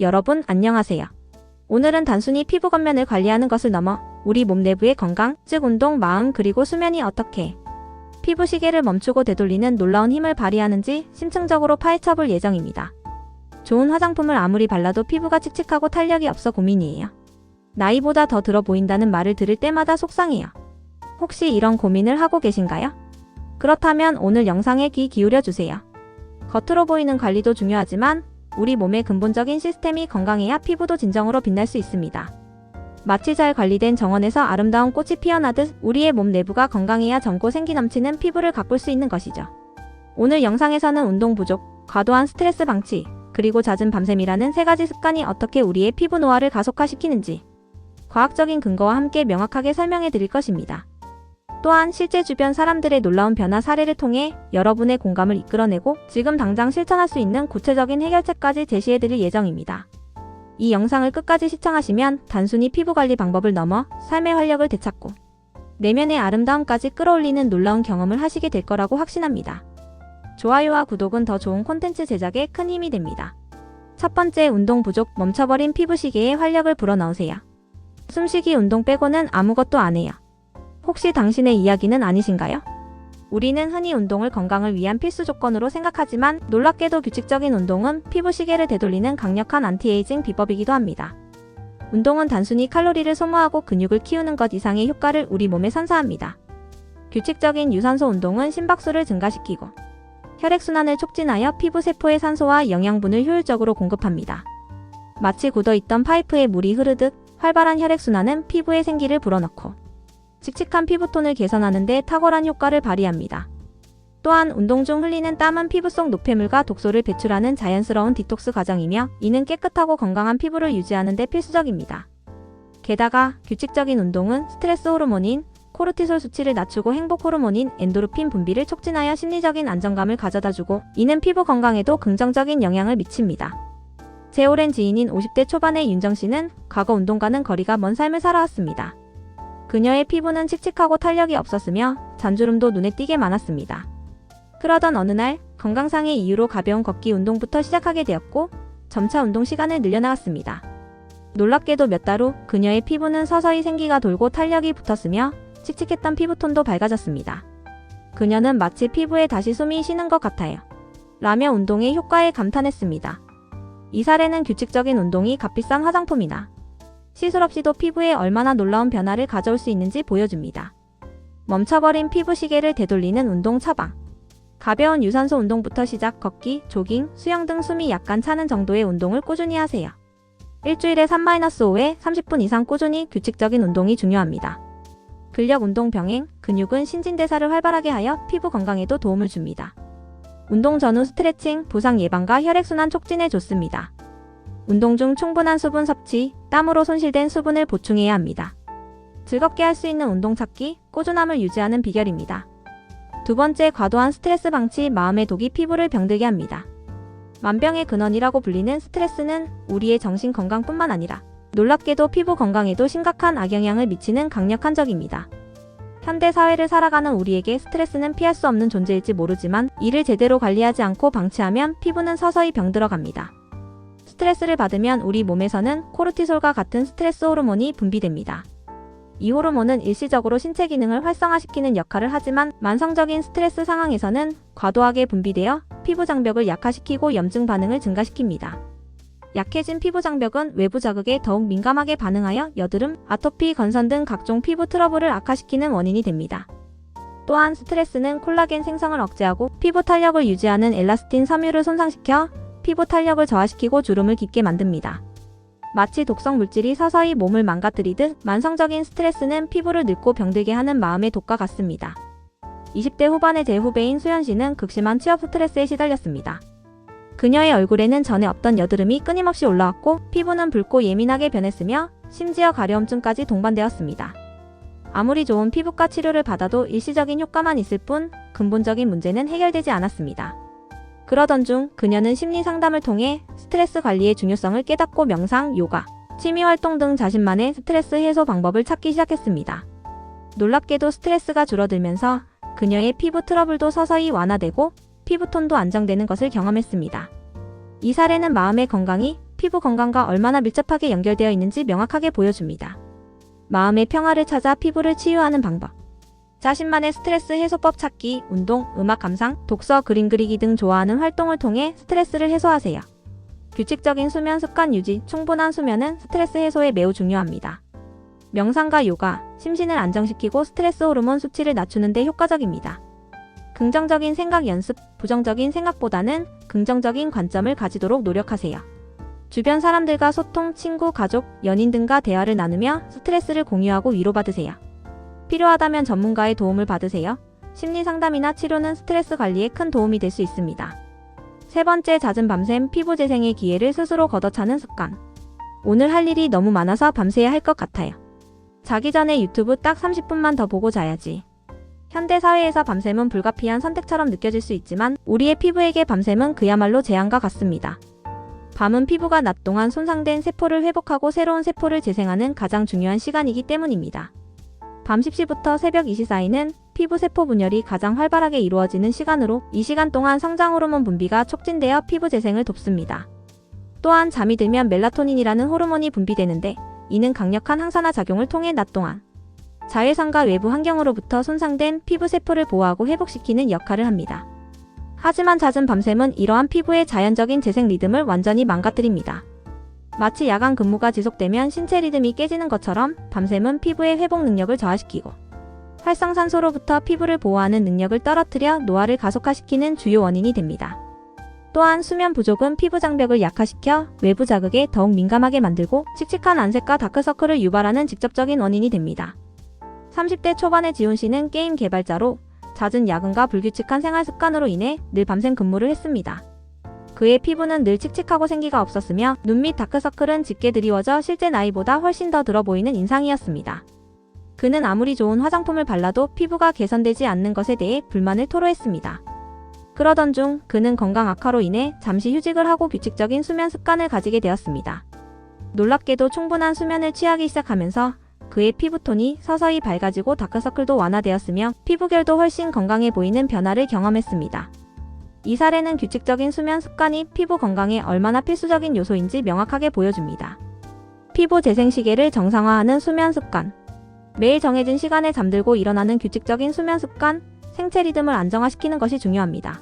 여러분 안녕하세요. 오늘은 단순히 피부 겉면을 관리하는 것을 넘어 우리 몸 내부의 건강, 즉 운동, 마음 그리고 수면이 어떻게 피부 시계를 멈추고 되돌리는 놀라운 힘을 발휘하는지 심층적으로 파헤쳐볼 예정입니다. 좋은 화장품을 아무리 발라도 피부가 칙칙하고 탄력이 없어 고민이에요. 나이보다 더 들어 보인다는 말을 들을 때마다 속상해요. 혹시 이런 고민을 하고 계신가요? 그렇다면 오늘 영상에 귀 기울여 주세요. 겉으로 보이는 관리도 중요하지만 우리 몸의 근본적인 시스템이 건강해야 피부도 진정으로 빛날 수 있습니다. 마치 잘 관리된 정원에서 아름다운 꽃이 피어나듯 우리의 몸 내부가 건강해야 젊고 생기 넘치는 피부를 가꿀 수 있는 것이죠. 오늘 영상에서는 운동 부족, 과도한 스트레스 방치, 그리고 잦은 밤샘이라는 세 가지 습관이 어떻게 우리의 피부 노화를 가속화시키는지 과학적인 근거와 함께 명확하게 설명해 드릴 것입니다. 또한 실제 주변 사람들의 놀라운 변화 사례를 통해 여러분의 공감을 이끌어내고 지금 당장 실천할 수 있는 구체적인 해결책까지 제시해 드릴 예정입니다. 이 영상을 끝까지 시청하시면 단순히 피부 관리 방법을 넘어 삶의 활력을 되찾고 내면의 아름다움까지 끌어올리는 놀라운 경험을 하시게 될 거라고 확신합니다. 좋아요와 구독은 더 좋은 콘텐츠 제작에 큰 힘이 됩니다. 첫 번째, 운동 부족, 멈춰버린 피부 시계에 활력을 불어넣으세요. 숨쉬기 운동 빼고는 아무것도 안 해요. 혹시 당신의 이야기는 아니신가요? 우리는 흔히 운동을 건강을 위한 필수 조건으로 생각하지만 놀랍게도 규칙적인 운동은 피부 시계를 되돌리는 강력한 안티에이징 비법이기도 합니다. 운동은 단순히 칼로리를 소모하고 근육을 키우는 것 이상의 효과를 우리 몸에 선사합니다. 규칙적인 유산소 운동은 심박수를 증가시키고 혈액순환을 촉진하여 피부 세포에 산소와 영양분을 효율적으로 공급합니다. 마치 굳어있던 파이프에 물이 흐르듯 활발한 혈액순환은 피부에 생기를 불어넣고 칙칙한 피부톤을 개선하는 데 탁월한 효과를 발휘합니다. 또한 운동 중 흘리는 땀은 피부 속 노폐물과 독소를 배출하는 자연스러운 디톡스 과정이며 이는 깨끗하고 건강한 피부를 유지하는 데 필수적입니다. 게다가 규칙적인 운동은 스트레스 호르몬인 코르티솔 수치를 낮추고 행복 호르몬인 엔도르핀 분비를 촉진하여 심리적인 안정감을 가져다주고 이는 피부 건강에도 긍정적인 영향을 미칩니다. 제 오랜 지인인 50대 초반의 윤정 씨는 과거 운동과는 거리가 먼 삶을 살아왔습니다. 그녀의 피부는 칙칙하고 탄력이 없었으며 잔주름도 눈에 띄게 많았습니다. 그러던 어느 날 건강상의 이유로 가벼운 걷기 운동부터 시작하게 되었고 점차 운동 시간을 늘려나갔습니다. 놀랍게도 몇 달 후 그녀의 피부는 서서히 생기가 돌고 탄력이 붙었으며 칙칙했던 피부톤도 밝아졌습니다. 그녀는 마치 피부에 다시 숨이 쉬는 것 같아요. 라며 운동의 효과에 감탄했습니다. 이 사례는 규칙적인 운동이 값비싼 화장품이나 시술 없이도 피부에 얼마나 놀라운 변화를 가져올 수 있는지 보여줍니다. 멈춰버린 피부 시계를 되돌리는 운동 처방. 가벼운 유산소 운동부터 시작, 걷기, 조깅, 수영 등 숨이 약간 차는 정도의 운동을 꾸준히 하세요. 일주일에 3-5회 30분 이상 꾸준히 규칙적인 운동이 중요합니다. 근력 운동 병행, 근육은 신진대사를 활발하게 하여 피부 건강에도 도움을 줍니다. 운동 전후 스트레칭, 부상 예방과 혈액순환 촉진에 좋습니다. 운동 중 충분한 수분 섭취, 땀으로 손실된 수분을 보충해야 합니다. 즐겁게 할 수 있는 운동 찾기, 꾸준함을 유지하는 비결입니다. 두 번째, 과도한 스트레스 방치, 마음의 독이 피부를 병들게 합니다. 만병의 근원이라고 불리는 스트레스는 우리의 정신 건강뿐만 아니라 놀랍게도 피부 건강에도 심각한 악영향을 미치는 강력한 적입니다. 현대 사회를 살아가는 우리에게 스트레스는 피할 수 없는 존재일지 모르지만 이를 제대로 관리하지 않고 방치하면 피부는 서서히 병들어갑니다. 스트레스를 받으면 우리 몸에서는 코르티솔과 같은 스트레스 호르몬이 분비됩니다. 이 호르몬은 일시적으로 신체 기능을 활성화시키는 역할을 하지만 만성적인 스트레스 상황에서는 과도하게 분비되어 피부 장벽을 약화시키고 염증 반응을 증가시킵니다. 약해진 피부 장벽은 외부 자극에 더욱 민감하게 반응하여 여드름, 아토피, 건선 등 각종 피부 트러블을 악화시키는 원인이 됩니다. 또한 스트레스는 콜라겐 생성을 억제하고 피부 탄력을 유지하는 엘라스틴 섬유를 손상시켜 피부 탄력을 저하시키고 주름을 깊게 만듭니다. 마치 독성 물질이 서서히 몸을 망가뜨리듯 만성적인 스트레스는 피부를 늙고 병들게 하는 마음의 독과 같습니다. 20대 후반의 제 후배인 수연 씨는 극심한 취업 스트레스에 시달렸습니다. 그녀의 얼굴에는 전에 없던 여드름이 끊임없이 올라왔고 피부는 붉고 예민하게 변했으며 심지어 가려움증까지 동반되었습니다. 아무리 좋은 피부과 치료를 받아도 일시적인 효과만 있을 뿐 근본적인 문제는 해결되지 않았습니다. 그러던 중 그녀는 심리 상담을 통해 스트레스 관리의 중요성을 깨닫고 명상, 요가, 취미활동 등 자신만의 스트레스 해소 방법을 찾기 시작했습니다. 놀랍게도 스트레스가 줄어들면서 그녀의 피부 트러블도 서서히 완화되고 피부톤도 안정되는 것을 경험했습니다. 이 사례는 마음의 건강이 피부 건강과 얼마나 밀접하게 연결되어 있는지 명확하게 보여줍니다. 마음의 평화를 찾아 피부를 치유하는 방법. 자신만의 스트레스 해소법 찾기, 운동, 음악 감상, 독서, 그림 그리기 등 좋아하는 활동을 통해 스트레스를 해소하세요. 규칙적인 수면 습관 유지, 충분한 수면은 스트레스 해소에 매우 중요합니다. 명상과 요가, 심신을 안정시키고 스트레스 호르몬 수치를 낮추는 데 효과적입니다. 긍정적인 생각 연습, 부정적인 생각보다는 긍정적인 관점을 가지도록 노력하세요. 주변 사람들과 소통, 친구, 가족, 연인 등과 대화를 나누며 스트레스를 공유하고 위로받으세요. 필요하다면 전문가의 도움을 받으세요. 심리 상담이나 치료는 스트레스 관리에 큰 도움이 될 수 있습니다. 세 번째, 잦은 밤샘, 피부 재생의 기회를 스스로 걷어차는 습관. 오늘 할 일이 너무 많아서 밤새야 할 것 같아요. 자기 전에 유튜브 딱 30분만 더 보고 자야지. 현대 사회에서 밤샘은 불가피한 선택처럼 느껴질 수 있지만 우리의 피부에게 밤샘은 그야말로 재앙과 같습니다. 밤은 피부가 낮 동안 손상된 세포를 회복하고 새로운 세포를 재생하는 가장 중요한 시간이기 때문입니다. 밤 10시부터 새벽 2시 사이는 피부 세포 분열이 가장 활발하게 이루어지는 시간으로 이 시간 동안 성장 호르몬 분비가 촉진되어 피부 재생을 돕습니다. 또한 잠이 들면 멜라토닌이라는 호르몬이 분비되는데 이는 강력한 항산화 작용을 통해 낮 동안 자외선과 외부 환경으로부터 손상된 피부 세포를 보호하고 회복시키는 역할을 합니다. 하지만 잦은 밤샘은 이러한 피부의 자연적인 재생 리듬을 완전히 망가뜨립니다. 마치 야간 근무가 지속되면 신체 리듬이 깨지는 것처럼 밤샘은 피부의 회복 능력을 저하시키고 활성산소로부터 피부를 보호하는 능력을 떨어뜨려 노화를 가속화시키는 주요 원인이 됩니다. 또한 수면 부족은 피부 장벽을 약화시켜 외부 자극에 더욱 민감하게 만들고 칙칙한 안색과 다크서클을 유발하는 직접적인 원인이 됩니다. 30대 초반의 지훈 씨는 게임 개발자로 잦은 야근과 불규칙한 생활 습관으로 인해 늘 밤샘 근무를 했습니다. 그의 피부는 늘 칙칙하고 생기가 없었으며 눈 밑 다크서클은 짙게 드리워져 실제 나이보다 훨씬 더 들어 보이는 인상이었습니다. 그는 아무리 좋은 화장품을 발라도 피부가 개선되지 않는 것에 대해 불만을 토로했습니다. 그러던 중 그는 건강 악화로 인해 잠시 휴직을 하고 규칙적인 수면 습관을 가지게 되었습니다. 놀랍게도 충분한 수면을 취하기 시작하면서 그의 피부톤이 서서히 밝아지고 다크서클도 완화되었으며 피부결도 훨씬 건강해 보이는 변화를 경험했습니다. 이 사례는 규칙적인 수면 습관이 피부 건강에 얼마나 필수적인 요소인지 명확하게 보여줍니다. 피부 재생 시계를 정상화하는 수면 습관. 매일 정해진 시간에 잠들고 일어나는 규칙적인 수면 습관, 생체 리듬을 안정화시키는 것이 중요합니다.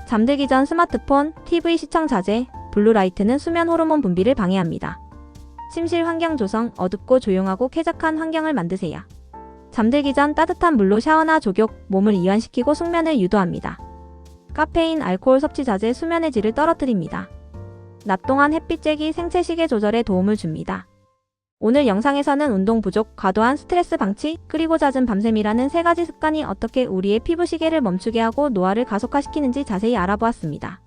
잠들기 전 스마트폰, TV 시청 자제, 블루라이트는 수면 호르몬 분비를 방해합니다. 침실 환경 조성, 어둡고 조용하고 쾌적한 환경을 만드세요. 잠들기 전 따뜻한 물로 샤워나 족욕, 몸을 이완시키고 숙면을 유도합니다. 카페인, 알코올 섭취 자제, 수면의 질을 떨어뜨립니다. 낮 동안 햇빛 쬐기, 생체 시계 조절에 도움을 줍니다. 오늘 영상에서는 운동 부족, 과도한 스트레스 방치, 그리고 잦은 밤샘이라는 세 가지 습관이 어떻게 우리의 피부 시계를 멈추게 하고 노화를 가속화시키는지 자세히 알아보았습니다.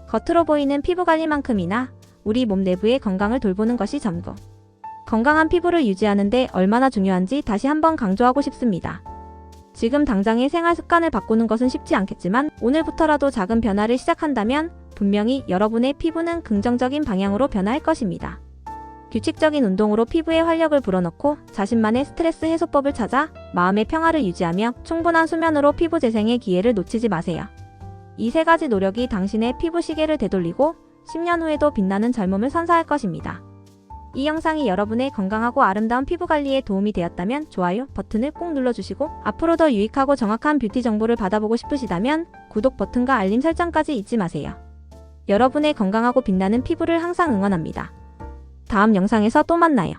겉으로 보이는 피부 관리만큼이나 우리 몸 내부의 건강을 돌보는 것이 전부. 건강한 피부를 유지하는 데 얼마나 중요한지 다시 한번 강조하고 싶습니다. 지금 당장의 생활 습관을 바꾸는 것은 쉽지 않겠지만 오늘부터라도 작은 변화를 시작한다면 분명히 여러분의 피부는 긍정적인 방향으로 변화할 것입니다. 규칙적인 운동으로 피부에 활력을 불어넣고 자신만의 스트레스 해소법을 찾아 마음의 평화를 유지하며 충분한 수면으로 피부 재생의 기회를 놓치지 마세요. 이 세 가지 노력이 당신의 피부 시계를 되돌리고 10년 후에도 빛나는 젊음을 선사할 것입니다. 이 영상이 여러분의 건강하고 아름다운 피부 관리에 도움이 되었다면 좋아요 버튼을 꼭 눌러주시고 앞으로 더 유익하고 정확한 뷰티 정보를 받아보고 싶으시다면 구독 버튼과 알림 설정까지 잊지 마세요. 여러분의 건강하고 빛나는 피부를 항상 응원합니다. 다음 영상에서 또 만나요.